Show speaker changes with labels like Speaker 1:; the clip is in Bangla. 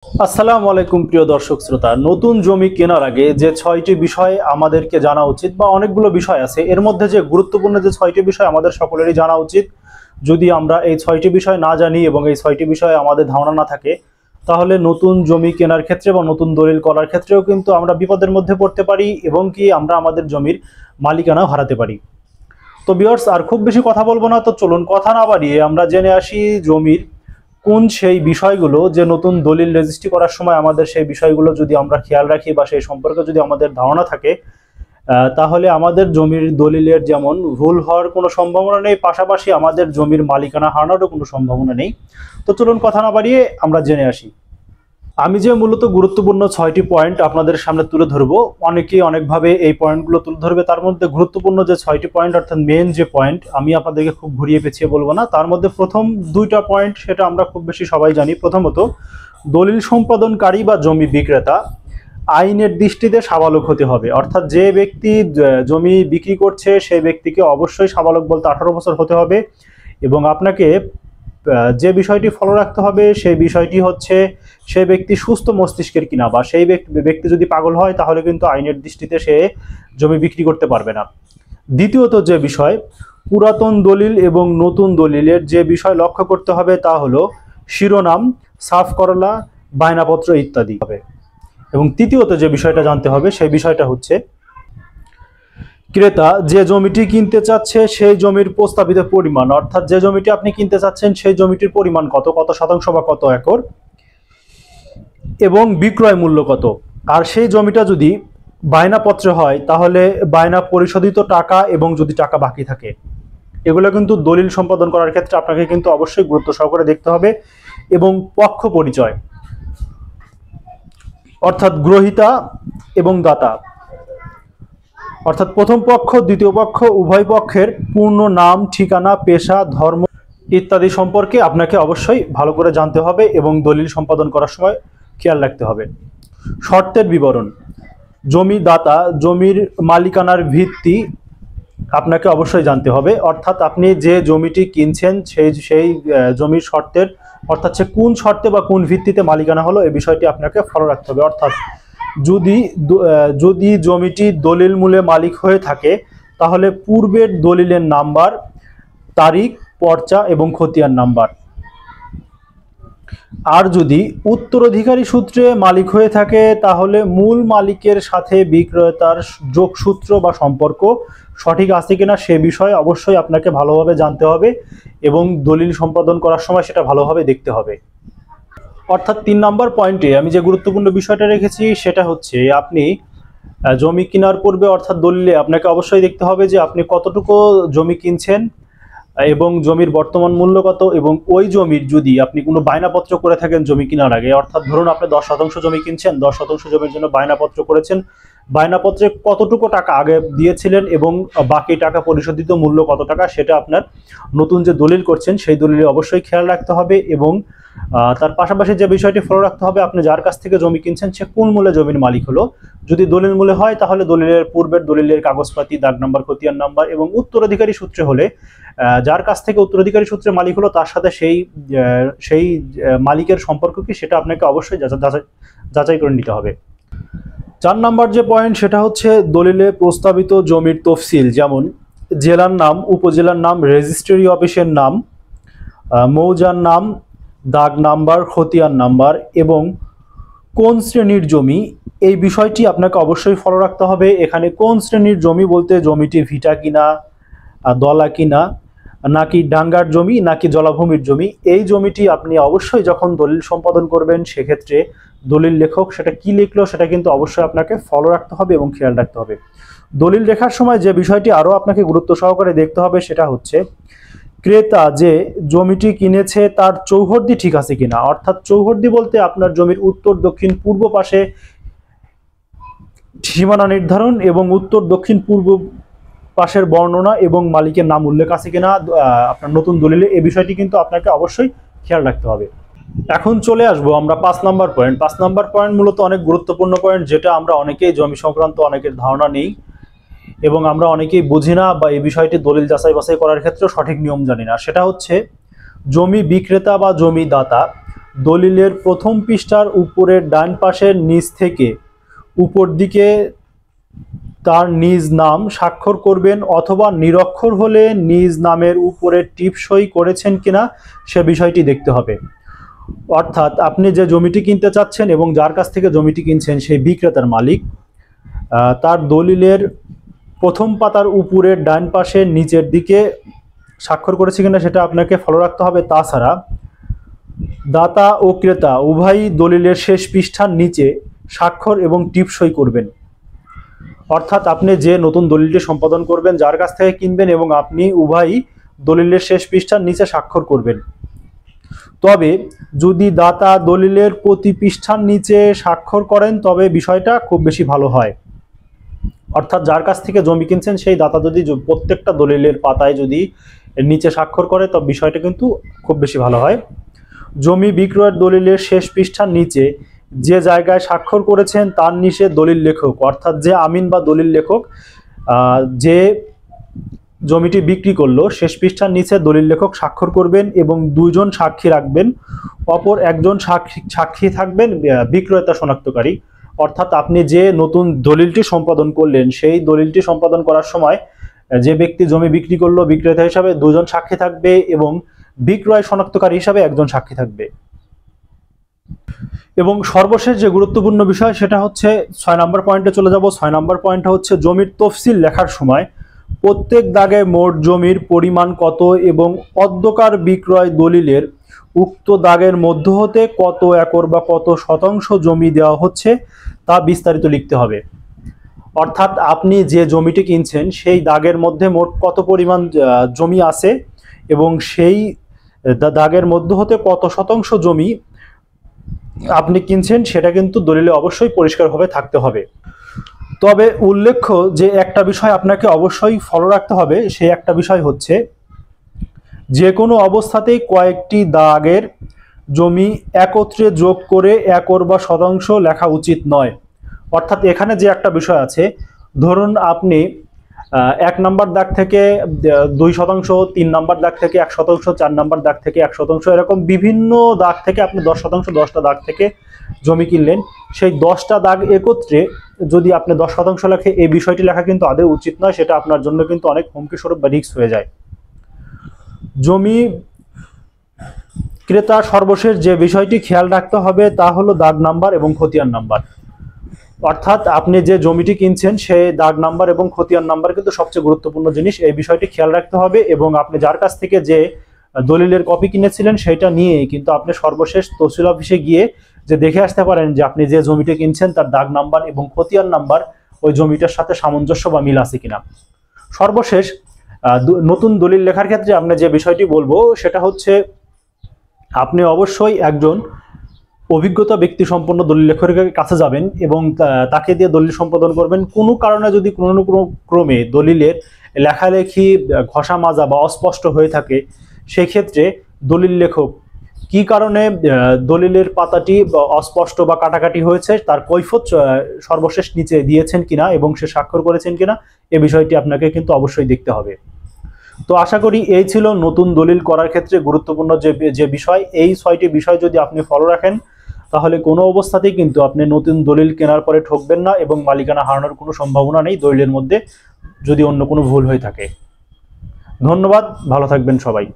Speaker 1: আসসালামু আলাইকুম প্রিয় দর্শক শ্রোতা। নতুন জমি কেনার আগে যে ৬টি বিষয় আমাদেরকে জানা উচিত বা অনেকগুলো বিষয় আছে, এর মধ্যে যে গুরুত্বপূর্ণ যে ৬টি বিষয় আমাদের সকলেরই জানা উচিত। যদি আমরা এই ৬টি বিষয় না জানি এবং এই ৬টি বিষয়ে আমাদের ধারণা না থাকে, তাহলে নতুন জমি কেনার ক্ষেত্রে বা নতুন দলিল করার ক্ষেত্রেও কিন্তু আমরা বিপদের মধ্যে পড়তে পারি এবং কি আমরা আমাদের জমির মালিকানাও হারাতে পারি। তো ভিউয়ার্স, আর খুব বেশি কথা বলবো না, তো চলুন কথা না বাড়িয়ে আমরা জেনে আসি জমির কোন সেই বিষয়গুলো যে নতুন দলিল রেজিস্ট্রি করার সময় আমাদের সেই বিষয়গুলো যদি আমরা খেয়াল রাখি বা সেই সম্পর্কে যদি আমাদের ধারণা থাকে, তাহলে আমাদের জমির দলিলের যেমন ভুল হওয়ার কোনো সম্ভাবনা নেই, পাশাপাশি আমাদের জমির মালিকানা হারানোরও কোনো সম্ভাবনা নেই। তো চলুন কথা না বাড়িয়ে আমরা জেনে আসি। আমি যে মূলত গুরুত্বপূর্ণ ৬টি পয়েন্ট আপনাদের সামনে তুলে ধরবো, অনেকেই অনেকভাবে এই পয়েন্টগুলো তুলে ধরবে। তার মধ্যে গুরুত্বপূর্ণ যে ৬টি পয়েন্ট, অর্থাৎ মেন যে পয়েন্ট, আমি আপনাদেরকে খুব ঘুরিয়ে পেঁচিয়ে বলবো না। তার মধ্যে প্রথম দুইটা পয়েন্ট সেটা আমরা খুব বেশি সবাই জানি। প্রথমত, দলিল সম্পাদনকারী বা জমি বিক্রেতা আইনের দৃষ্টিতে সাবালক হতে হবে। অর্থাৎ যে ব্যক্তি জমি বিক্রি করছে সেই ব্যক্তিকে অবশ্যই সাবালক বলতে 18 বছর হতে হবে। এবং আপনাকে যে বিষয়টি ফলো রাখতে হবে সেই বিষয়টি হচ্ছে সে ব্যক্তি সুস্থ মস্তিষ্কের কিনা, বা সেই ব্যক্তি যদি পাগল হয় তাহলে কিন্তু আইনের দৃষ্টিতে সে জমি বিক্রি করতে পারবে না। দ্বিতীয়ত যে বিষয়, পুরাতন দলিল এবং নতুন দলিলের যে বিষয় লক্ষ্য করতে হবে তা হলো শিরোনাম, সাফ করলা, বায়নাপত্র ইত্যাদি হবে। এবং তৃতীয়ত যে বিষয়টা জানতে হবে সেই বিষয়টা হচ্ছে ক্রেতা যে জমিটি কিনতে চাচ্ছে সেই জমির প্রস্তাবিত পরিমাণ, অর্থাৎ যে জমিটি আপনি কিনতে চাচ্ছেন সেই জমিটির পরিমাণ কত, কত শতাংশ বা কত একর, এবং বিক্রয় মূল্য কত। আর সেই জমিটা যদি বায়নাপত্রে হয় তাহলে বায়না পরিশোধিত টাকা এবং যদি টাকা বাকি থাকে, এগুলো কিন্তু দলিল সম্পাদন করার ক্ষেত্রে আপনাকে কিন্তু অবশ্যই গুরুত্ব সহকারে দেখতে হবে। এবং পক্ষ পরিচয়, অর্থাৎ গ্রহীতা এবং দাতা, অর্থাৎ প্রথম পক্ষ দ্বিতীয় পক্ষ উভয় পক্ষের পূর্ণ নাম, ঠিকানা, পেশা, ধর্ম ইত্যাদি সম্পর্কে আপনাকে অবশ্যই ভালো করে জানতে হবে এবং দলিল সম্পাদন করার সময় খেয়াল রাখতে হবে। শর্তের বিবরণ, জমিদাতা জমির মালিকানার ভিত্তি আপনাকে অবশ্যই জানতে হবে। অর্থাৎ আপনি যে জমিটি কিনছেন সেই জমির শর্তের, অর্থাৎ সে কোন শর্তে বা কোন ভিত্তিতে মালিকানা হলো এই বিষয়টি আপনাকে ফলো রাখতে হবে। অর্থাৎ যদি জমিটি দলিল মূলে মালিক হয়ে থাকে তাহলে পূর্বের দলিলের নাম্বার, তারিখ, পর্চা এবং খতিয়ান নাম্বার। আর যদি উত্তরাধিকারী সূত্রে মালিক হয়ে থাকে তাহলে মূল মালিকের সাথে বিক্রেতার যোগসূত্র বা সম্পর্ক সঠিক আছে কিনা সে বিষয়ে অবশ্যই আপনাকে ভালোভাবে জানতে হবে এবং দলিল সম্পাদন করার সময় সেটা ভালোভাবে দেখতে হবে। অর্থাৎ ৩ নম্বর পয়েন্টে আমি যে গুরুত্বপূর্ণ বিষয়টা রেখেছি সেটা হচ্ছে, আপনি জমি কেনার পূর্বে অর্থাৎ দলিলে আপনাকে অবশ্যই দেখতে হবে যে আপনি কতটুকু জমি কিনছেন এবং জমির বর্তমান মূল্য কত। এবং ওই জমির যদি আপনি কোনো বায়নাপত্র করে থাকেন জমি কেনার আগে, অর্থাৎ ধরুন আপনি 10% জমি কিনছেন, 10% জমির জন্য বায়নাপত্র করেছেন, বায়নাপত্রে কতটুকু টাকা আগে দিয়েছিলেন এবং বাকি টাকা পরিশোধিত মূল্য কত টাকা, সেটা আপনার নতুন যে দলিল করছেন সেই দলিলে অবশ্যই খেয়াল রাখতে হবে। এবং তার পাশাপাশি যে বিষয়টি ফলো রাখতে হবে, আপনি যার কাছ থেকে জমি কিনছেন সে কোন মূল্যে জমির মালিক হলো। যদি দলিল মূল্যে হয় তাহলে দলিলের পূর্বের দলিলের কাগজপাতি, দাগ নাম্বার, খতিয়ান নাম্বার, এবং উত্তরাধিকারী সূত্রে হলে যার কাছ থেকে উত্তরাধিকারী সূত্রে মালিক হলো তার সাথে সেই মালিকের সম্পর্ক কি সেটা আপনাকে অবশ্যই যাচাই করে নিতে হবে। ৪ নাম্বার যে পয়েন্ট সেটা হচ্ছে দলিলে প্রস্তাবিত জমির তফসিল, যেমন জেলার নাম, উপজেলার নাম, রেজিস্ট্রি অফিসের নাম, মৌজার নাম, দাগ নাম্বার, খতিয়ান নাম্বার এবং কোন শ্রেণীর জমি, এই বিষয়টি আপনাকে অবশ্যই ফলো রাখতে হবে। এখানে কোন শ্রেণীর জমি বলতে জমিটি ভিটা কিনা, দলা কিনা, নাকি ডাঙ্গার জমি, নাকি জলাভূমির জমি, এই জমিটি আপনি অবশ্যই যখন দলিল সম্পাদন করবেন সেক্ষেত্রে দলিল লেখক সেটা কি লিখলো সেটা কিন্তু অবশ্যই আপনাকে ফলো রাখতে হবে এবং খেয়াল রাখতে হবে। দলিল লেখার সময় যে বিষয়টি আরও আপনাকে গুরুত্ব সহকারে দেখতে হবে সেটা হচ্ছে ক্রেতা যে জমিটি কিনেছে তার চৌহদ্দি ঠিক আছে কিনা। অর্থাৎ চৌহদ্দি বলতে আপনার জমির উত্তর, দক্ষিণ, পূর্ব পাশে সীমানা নির্ধারণ এবং উত্তর, দক্ষিণ, পূর্ব পাশের বর্ণনা এবং মালিকের নাম উল্লেখ আছে কিনা আপনার নতুন দলিলে, এই বিষয়টি কিন্তু আপনাকে অবশ্যই খেয়াল রাখতে হবে। এখন চলে আসবো আমরা ৫ নাম্বার পয়েন্ট। ৫ নাম্বার পয়েন্ট মূলত অনেক গুরুত্বপূর্ণ পয়েন্ট, যেটা আমরা অনেকেই জমি সংক্রান্ত অনেকের ধারণা নেই এবং আমরা অনেকেই বুঝি না বা এই বিষয়টি দলিল যাচাই বাছাই করার ক্ষেত্রে সঠিক নিয়ম জানি না। সেটা হচ্ছে জমি বিক্রেতা বা জমি দাতা দলিলের প্রথম পৃষ্ঠার উপরের ডান পাশের নিচ থেকে উপর দিকে তার নিজ নাম স্বাক্ষর করবেন, অথবা নিরক্ষর হলে নিজ নামের উপরে টিপ সই করেছেন কিনা সে বিষয়টি দেখতে হবে। অর্থাৎ আপনি যে জমিটি কিনতে চাচ্ছেন এবং যার কাছ থেকে জমিটি কিনছেন সেই বিক্রেতার মালিক তার দলিলের প্রথম পাতার উপরের ডান পাশের নিচের দিকে স্বাক্ষর করেছে কিনা সেটা আপনাকে ফলো রাখতে হবে। তাছাড়া দাতা ও ক্রেতা উভয়ই দলিলের শেষ পৃষ্ঠার নিচে স্বাক্ষর এবং টিপ সই করবেন। অর্থাৎ আপনি যে নতুন দলিলটি সম্পাদন করবেন, যার কাছ থেকে কিনবেন, এবং আপনি উভয়ই দলিলের শেষ পৃষ্ঠার নিচে স্বাক্ষর করবেন। তবে যদি দাতা দলিলের প্রতি পৃষ্ঠার নিচে স্বাক্ষর করেন তবে বিষয়টা খুব বেশি ভালো হয়। অর্থাৎ যার কাছ থেকে জমি কিনছেন সেই দাতা যদি প্রত্যেকটা দলিলের পাতায় যদি নিচে স্বাক্ষর করে তবে বিষয়টা কিন্তু খুব বেশি ভালো হয়। জমি বিক্রয়ের দলিলের শেষ পৃষ্ঠার নিচে যে জায়গায় স্বাক্ষর করেছেন তার নিচে দলিল লেখক, অর্থাৎ যে আমিন বা দলিল লেখক যে জমিটি বিক্রি করলো শেষ পৃষ্ঠার নিচে দলিল লেখক স্বাক্ষর করবেন এবং দুজন সাক্ষী রাখবেন। অপর একজন সাক্ষী থাকবেন বিক্রেতা শনাক্তকারী। অর্থাৎ আপনি যে নতুন দলিলটি সম্পাদন করলেন সেই দলিলটি সম্পাদন করার সময় যে ব্যক্তি জমি বিক্রি করলো বিক্রেতা হিসাবে দুজন সাক্ষী থাকবে এবং বিক্রয় শনাক্তকারী হিসাবে একজন সাক্ষী থাকবে। এবং সর্বশেষ যে গুরুত্বপূর্ণ বিষয় সেটা হচ্ছে 6 নম্বর পয়েন্টে চলে যাব। 6 নম্বর পয়েন্ট হচ্ছে জমির তফসিল লেখার সময় প্রত্যেক দাগে মোট জমির পরিমাণ কত এবং অর্ধকার বিক্রয় দলিলের উক্ত দাগের মধ্য হতে কত একর বা কত শতাংশ জমি দেওয়া হচ্ছে তা বিস্তারিত লিখতে হবে। অর্থাৎ আপনি যে জমিটি কিনছেন সেই দাগের মধ্যে মোট কত পরিমাণ জমি আছে এবং সেই দাগের মধ্য হতে কত শতাংশ জমি আপনি কিনছেন সেটা কিন্তু দলিলে অবশ্যই পরিষ্কারভাবে থাকতে হবে। তবে উল্লেখ্য যে একটা বিষয় আপনাকে অবশ্যই ফলো রাখতে হবে, সেই একটা বিষয় হচ্ছে যে কোনো অবস্থাতেই কয়েকটি দাগের জমি একত্রে যোগ করে একর বা শতাংশ লেখা উচিত নয়। অর্থাৎ এখানে যে একটা বিষয় আছে, ধরুন আপনি 1 নম্বর দাগ থেকে 2%, 3 নম্বর দাগ থেকে 1%, 4 নম্বর দাগ থেকে 1%, এরকম বিভিন্ন দাগ থেকে আপনি 10%, 10টা দাগ থেকে জমি কিনলেন। সেই 10টা দাগ একত্রে যদি আপনি 10% লেখে এই বিষয়টি লেখা কিন্তু আদৌ উচিত নয়, সেটা আপনার জন্য কিন্তু অনেক হুমকি স্বরূপ বা রিস্ক হয়ে যায়। জমি ক্রেতা সর্বশেষ যে বিষয়টি খেয়াল রাখতে হবে তা হলো দাগ নাম্বার এবং খতিয়ান নাম্বার। অর্থাৎ আপনি যে জমিটি কিনছেন সেই দাগ নাম্বার এবং খতিয়ান নাম্বার কিন্তু সবচেয়ে গুরুত্বপূর্ণ জিনিস, এই বিষয়টি খেয়াল রাখতে হবে। এবং আপনি যার কাছ থেকে যে দলিলের কপি কিনেছিলেন সেটা নিয়েই কিন্তু আপনি সর্বশেষ তহসিল অফিসে গিয়ে যে দেখে আসতে পারেন যে আপনি যে জমিটি কিনছেন তার দাগ নাম্বার এবং খতিয়ান নাম্বার ওই জমিটার সাথে সামঞ্জস্য বা মিল আছে কিনা। সর্বশেষ নতুন দলিল লেখার ক্ষেত্রে আপনি যে বিষয়টি বলবো সেটা হচ্ছে আপনি অবশ্যই একজন অভিজ্ঞতা ব্যক্তি সম্পন্ন দলিল লেখকের কাছে যাবেন এবং তাকে দিয়ে দলিল সম্পাদন করবেন। কোনো কারণে যদি কোনো ক্রমে দলিলের লেখালেখি ঘষা মাজা বা অস্পষ্ট হয়ে থাকে সেক্ষেত্রে দলিল লেখক কি কারণে দলিলের পাতাটি অস্পষ্ট বা কাটাকাটি হয়েছে তার কৈফিয়ত সর্বশেষ নিচে দিয়েছেন কিনা এবং সে স্বাক্ষর করেছেন কিনা এ বিষয়টি আপনাকে কিন্তু অবশ্যই দেখতে হবে। তো আশা করি এই ছিল নতুন দলিল করার ক্ষেত্রে গুরুত্বপূর্ণ যে বিষয়। এই 6টি বিষয় যদি আপনি ফলো রাখেন তাহলে কোনো অবস্থাতেই কিন্তু আপনি নতুন দলিল কেনার পরে ঠকবেন না এবং মালিকানা হারানোর কোনো সম্ভাবনা নেই দলিলের মধ্যে যদি অন্য কোনো ভুল হয়ে থাকে। ধন্যবাদ, ভালো থাকবেন সবাই।